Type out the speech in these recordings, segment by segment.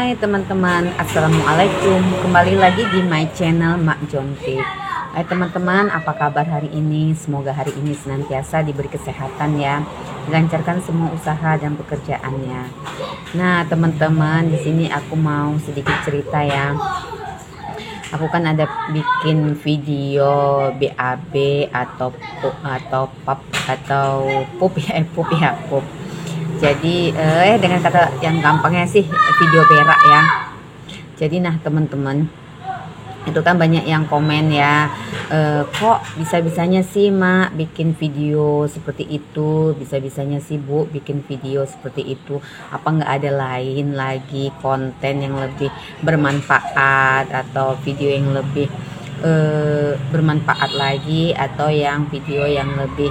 Hai teman-teman, assalamualaikum. Kembali lagi di my channel Mak Jontik. Hai teman-teman, apa kabar hari ini? Semoga hari ini senantiasa diberi kesehatan ya, dilancarkan semua usaha dan pekerjaannya. Nah teman-teman, di sini aku mau sedikit cerita ya. Aku kan ada bikin video BAB atau pup ya. Jadi dengan kata yang gampangnya sih video berak ya. Jadi nah teman-teman, itu kan banyak yang komen ya, kok bisa-bisanya sih Mak bikin video seperti itu, bisa-bisanya sih Bu bikin video seperti itu, apa nggak ada lain lagi konten yang lebih bermanfaat atau video yang lebih bermanfaat lagi, atau yang video yang lebih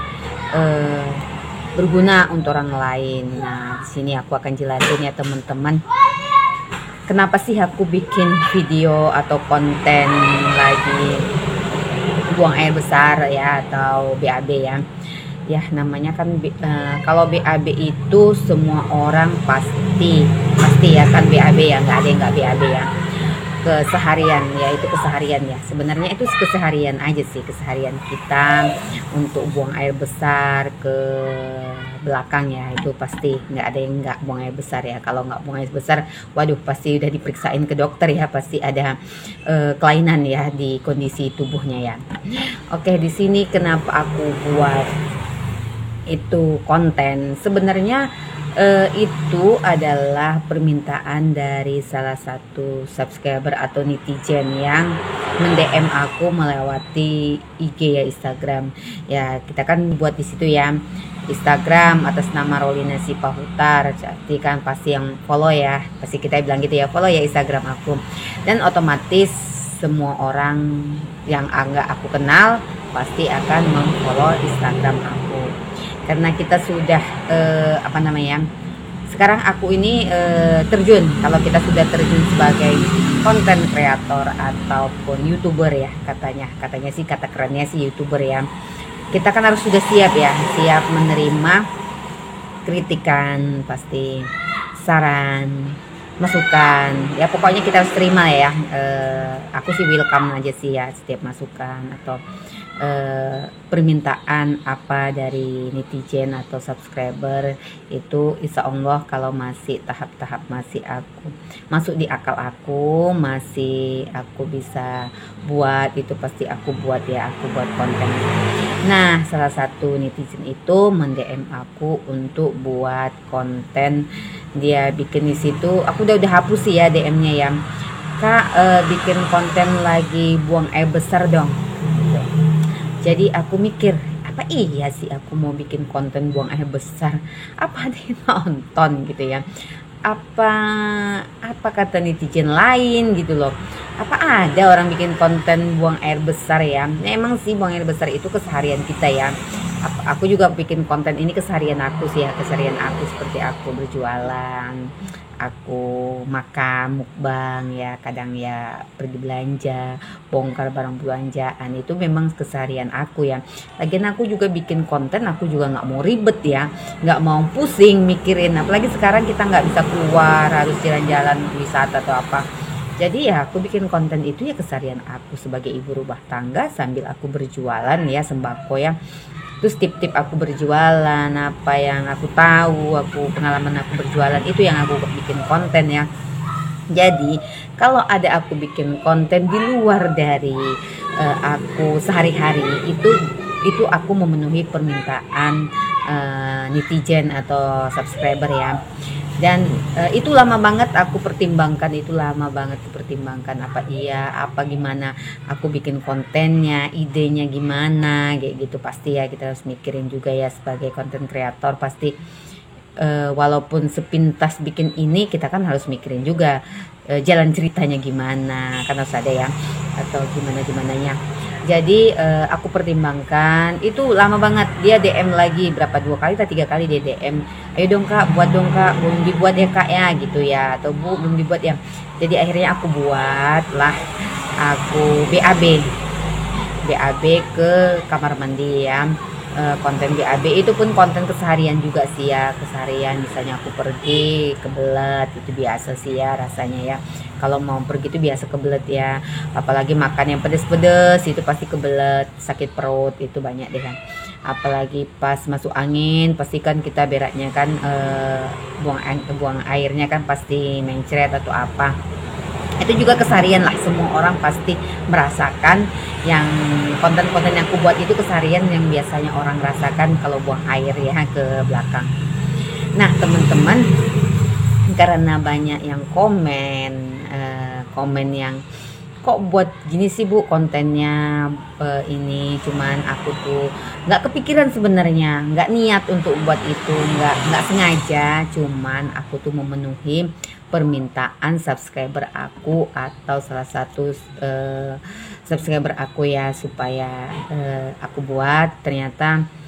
berguna untuk orang lain. Nah, di sini aku akan jelasin ya teman-teman, kenapa sih aku bikin video atau konten lagi buang air besar ya, atau BAB ya. Ya namanya kan kalau BAB itu semua orang pasti ya kan BAB ya, nggak ada yang nggak BAB ya. Keseharian ya, itu keseharian ya, sebenarnya itu keseharian aja sih, keseharian kita untuk buang air besar ke belakang ya, itu pasti nggak ada yang nggak buang air besar ya. Kalau nggak buang air besar, waduh pasti udah diperiksain ke dokter ya, pasti ada kelainan ya di kondisi tubuhnya ya. Oke, di sini kenapa aku buat itu konten, sebenarnya itu adalah permintaan dari salah satu subscriber atau netizen yang mendm aku melewati IG ya, Instagram ya. Kita kan buat di situ ya, Instagram atas nama Rolina Sipahutar, jadi kan pasti yang follow ya, pasti kita bilang gitu ya, follow ya Instagram aku, dan otomatis semua orang yang enggak aku kenal pasti akan memfollow Instagram aku. Karena kita sudah sekarang aku ini terjun, kalau kita sudah terjun sebagai konten kreator ataupun YouTuber ya, katanya sih, kata kerennya sih YouTuber ya, kita kan harus sudah siap ya, siap menerima kritikan, pasti saran, masukan ya, pokoknya kita harus terima ya. Aku sih welcome aja sih ya setiap masukan atau permintaan apa dari netizen atau subscriber. Itu insya Allah kalau masih tahap-tahap masih aku masuk di akal aku, masih aku bisa buat, itu pasti aku buat ya, aku buat konten. Nah, salah satu netizen itu mendm aku untuk buat konten, dia bikin di situ, aku udah hapus sih ya DM-nya ya, Kak, bikin konten lagi buang air besar dong. Jadi aku mikir, apa iya sih aku mau bikin konten buang air besar, apa ada yang nonton gitu ya, apa kata netizen lain gitu loh, apa ada orang bikin konten buang air besar ya. Nah, emang sih buang air besar itu keseharian kita ya. Aku juga bikin konten ini keseharian aku sih ya, keseharian aku seperti aku berjualan, aku makan mukbang ya, kadang ya pergi belanja, bongkar barang belanjaan, itu memang keseharian aku ya. Lagian aku juga bikin konten, aku juga nggak mau ribet ya, nggak mau pusing mikirin, apalagi sekarang kita nggak bisa keluar, harus jalan-jalan wisata atau apa. Jadi ya aku bikin konten itu ya keseharian aku sebagai ibu rumah tangga sambil aku berjualan ya, sembako ya. Terus tip-tip aku berjualan, apa yang aku tahu, pengalaman aku berjualan, itu yang aku bikin konten ya. Jadi kalau ada aku bikin konten di luar dari aku sehari-hari, itu aku memenuhi permintaan netizen atau subscriber ya. Dan itu lama banget aku pertimbangkan, apa iya, apa gimana aku bikin kontennya, idenya gimana kayak gitu. Pasti ya kita harus mikirin juga ya sebagai konten kreator, pasti walaupun sepintas bikin ini, kita kan harus mikirin juga jalan ceritanya gimana, kan harus ada ya, atau gimananya. Jadi aku pertimbangkan, itu lama banget. Dia DM lagi berapa, 2 kali atau 3 kali dia DM, ayo dong Kak, buat dong Kak, belum dibuat ya Kak ya gitu ya, atau Bu belum dibuat ya. Jadi akhirnya aku buat lah, aku BAB ke kamar mandi ya. konten BAB itu pun konten keseharian juga sih ya, keseharian. Misalnya aku pergi kebelet, itu biasa sih ya rasanya ya. Kalau mau pergi itu biasa kebelet ya, apalagi makan yang pedes-pedes itu pasti kebelet, sakit perut itu banyak deh kan. Apalagi pas masuk angin pastikan kita beraknya kan, buang airnya kan pasti mencret atau apa. Itu juga keseharian lah, semua orang pasti merasakan yang konten-konten yang aku buat itu keseharian yang biasanya orang rasakan kalau buang air ya ke belakang. Nah teman-teman, karena banyak yang komen yang kok buat gini sih Bu kontennya, ini cuman aku tuh nggak kepikiran sebenarnya, nggak niat untuk buat itu, nggak sengaja, cuman aku tuh memenuhi permintaan subscriber aku atau salah satu subscriber aku ya, supaya aku buat. Ternyata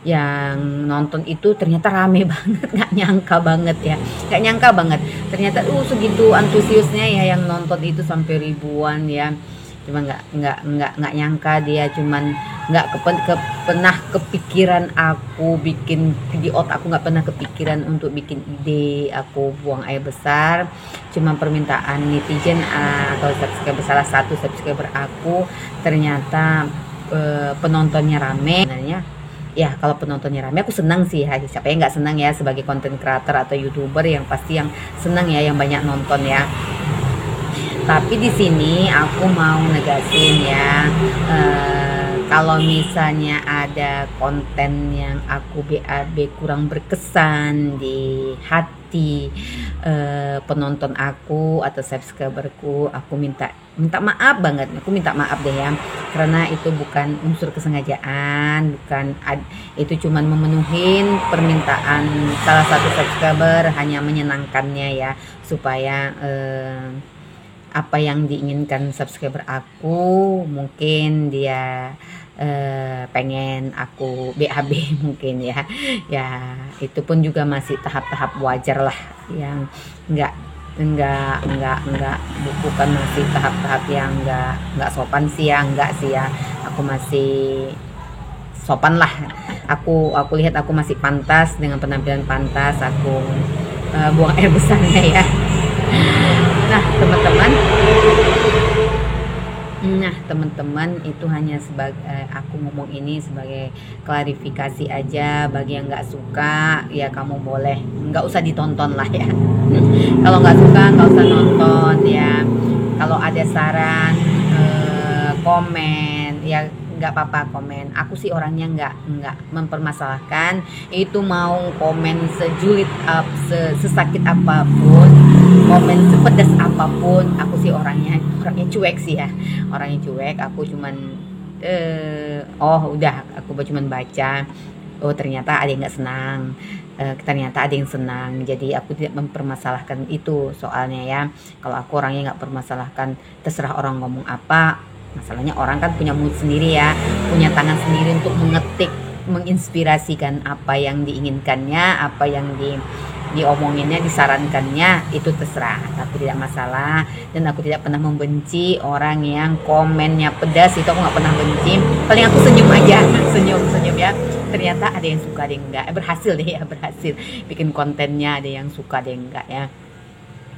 yang nonton itu ternyata rame banget, nggak nyangka banget ya, nggak nyangka banget ternyata segitu antusiasnya ya yang nonton itu sampai ribuan ya. Cuma nggak nyangka dia, cuman nggak pernah kepikiran aku bikin, di otak aku nggak pernah kepikiran untuk bikin ide aku buang air besar. Cuma permintaan netizen atau subscriber, salah satu subscriber aku, ternyata penontonnya rame. Sebenarnya ya kalau penontonnya rame aku senang sih ya, siapa yang nggak senang ya sebagai content creator atau youtuber, yang pasti yang senang ya yang banyak nonton ya. Tapi di sini aku mau negasin ya, kalau misalnya ada konten yang aku BAB kurang berkesan di hati penonton aku atau subscriberku, aku minta maaf banget, aku minta maaf deh ya, karena itu bukan unsur kesengajaan, bukan itu cuman memenuhi permintaan salah satu subscriber, hanya menyenangkannya ya, supaya apa yang diinginkan subscriber aku, mungkin dia pengen aku BAB mungkin ya. Ya itu pun juga masih tahap-tahap wajar lah, yang bukan masih tahap-tahap yang enggak sopan sih ya, enggak sih ya, aku masih sopan lah. Aku lihat aku masih pantas, dengan penampilan pantas aku buang air besarnya ya. Nah teman-teman, itu hanya sebagai aku ngomong ini sebagai klarifikasi aja. Bagi yang nggak suka ya kamu boleh nggak usah ditonton lah ya. Kalau nggak suka nggak usah nonton ya. Kalau ada saran, komen ya nggak apa-apa komen. Aku sih orangnya nggak mempermasalahkan itu, mau komen sejulit sesakit apapun, komen sepedas apapun, aku sih orangnya cuek sih ya, orangnya cuek. Aku cuman udah aku cuman baca, ternyata ada yang nggak senang, ternyata ada yang senang, jadi aku tidak mempermasalahkan itu soalnya ya. Kalau aku orangnya nggak permasalahkan, terserah orang ngomong apa. Masalahnya orang kan punya mood sendiri ya, punya tangan sendiri untuk mengetik, menginspirasikan apa yang diinginkannya, apa yang diomonginnya, disarankannya, itu terserah, aku tidak masalah. Dan aku tidak pernah membenci orang yang komennya pedas, itu aku nggak pernah benci. Paling aku senyum aja, senyum ya. Ternyata ada yang suka, ada yang enggak. Berhasil deh ya, berhasil bikin kontennya, ada yang suka, ada yang enggak ya.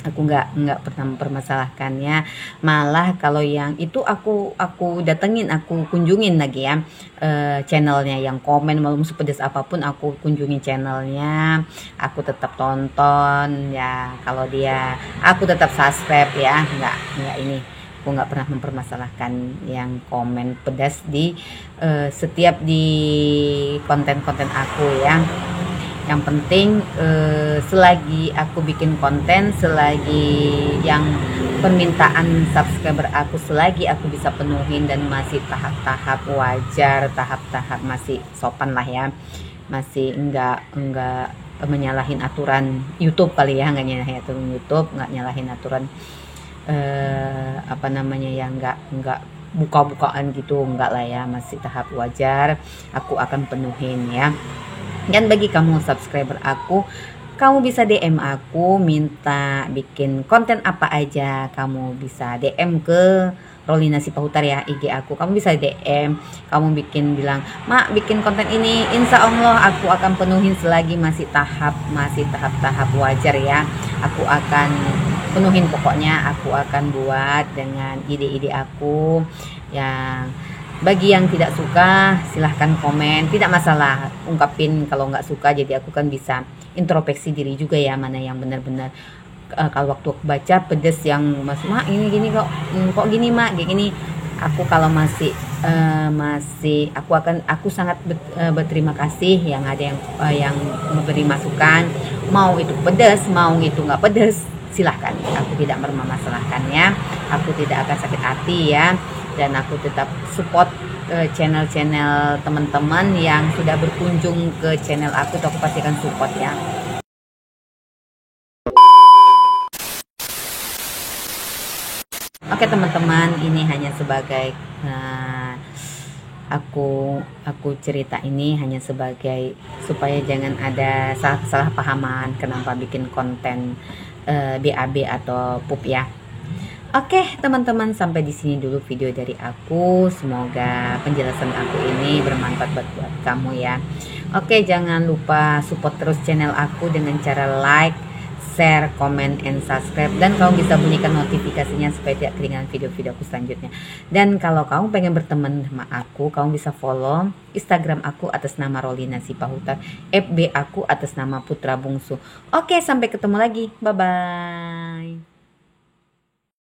Aku nggak pernah mempermasalahkannya. Malah kalau yang itu aku datengin, aku kunjungin lagi ya channelnya, yang komen malu sepedas apapun aku kunjungi channelnya, aku tetap tonton ya. Kalau dia aku tetap subscribe ya, nggak ini, aku nggak pernah mempermasalahkan yang komen pedas di setiap di konten-konten aku ya. Yang penting selagi aku bikin konten, selagi yang permintaan subscriber aku, selagi aku bisa penuhin dan masih tahap-tahap wajar, tahap-tahap masih sopan lah ya, masih enggak menyalahin aturan YouTube kali ya, nggak nyalahin aturan YouTube, nggak nyalahin aturan apa namanya ya, nggak buka-bukaan gitu, enggak lah ya, masih tahap wajar, aku akan penuhin ya. Dan bagi kamu subscriber aku, kamu bisa DM aku minta bikin konten apa aja, kamu bisa DM ke Rolina Sipahutar ya, IG aku. Kamu bisa DM, kamu bilang, "Mak, bikin konten ini, insya Allah aku akan penuhin selagi masih tahap wajar ya. Aku akan penuhin, pokoknya aku akan buat dengan ide-ide aku yang bagi yang tidak suka silahkan komen, tidak masalah, ungkapin kalau nggak suka, jadi aku kan bisa introspeksi diri juga ya, mana yang benar-benar kalau waktu aku baca pedes yang mas mak ini gini kok gini mak kayak gini, aku kalau masih aku sangat berterima kasih yang ada yang memberi masukan, mau itu pedas mau itu nggak pedas silahkan, aku tidak mempermasalahkannya, aku tidak akan sakit hati ya, dan aku tetap support channel-channel teman-teman yang sudah berkunjung ke channel aku, tuh aku pasti akan support ya. Oke teman-teman, ini hanya sebagai aku cerita ini hanya sebagai supaya jangan ada salah pahaman kenapa bikin konten BAB atau pup ya. Oke teman-teman, sampai di sini dulu video dari aku. Semoga penjelasan aku ini bermanfaat buat kamu ya. Oke, jangan lupa support terus channel aku dengan cara like, share, comment, and subscribe. Dan kamu bisa bunyikan notifikasinya supaya tidak ketinggalan video-video aku selanjutnya. Dan kalau kamu pengen berteman sama aku, kamu bisa follow Instagram aku atas nama Rolina Sipahutar, FB aku atas nama Putra Bungsu. Oke, sampai ketemu lagi. Bye-bye.